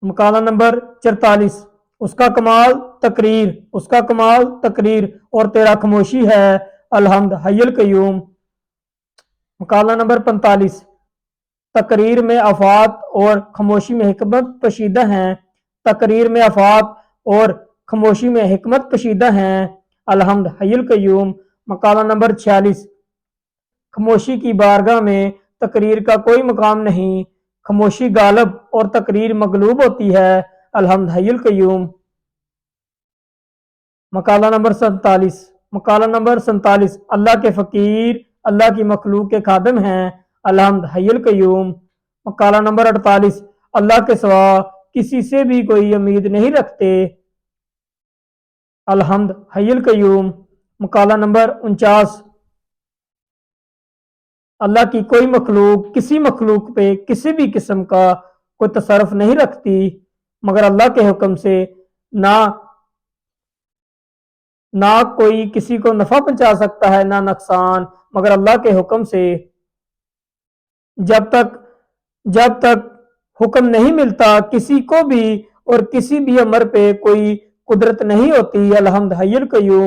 मकाला number 44, उसका कमाल तकरीर, उसका कमाल तकरीर और तेरा खामोशी है अलहम्द हय्युल कय्यूम। मकाला नंबर 45, तकरीर में आफात और खामोशी में हिकमत पोशीदा हैं, तकरीर में आफात और खामोशी में हिकमत पोशीदा हैं अलहम्द हय्युल कय्यूम। मकाला नंबर 46, खामोशी की बारगाह में तकरीर का कोई मकाम नहीं, खामोशी गालब और तकरीर मगलूब होती है अलहम्द हय्युल कय्यूम। मकाला नंबर 47, मकाला नंबर 47, अल्लाह के फ़कीर अल्लाह की मखलूक के खादिम हैं अलहम्द हय्युल कय्यूम। मकाला नंबर 48, अल्लाह के सिवा किसी से भी कोई उम्मीद नहीं रखते अलहम्द हय्युल कय्यूम। मकाला नंबर 49, अल्लाह की कोई मखलूक किसी मखलूक पे किसी भी किस्म का कोई तसरफ नहीं रखती मगर अल्लाह के हुक्म से, ना ना कोई किसी को नफा पहुंचा सकता है ना नुकसान मगर अल्लाह के हुक्म से। जब तक हुक्म नहीं मिलता किसी को भी और किसी भी अमर पे कोई कुदरत नहीं होती अलहम्द हय्युल कय्यूम।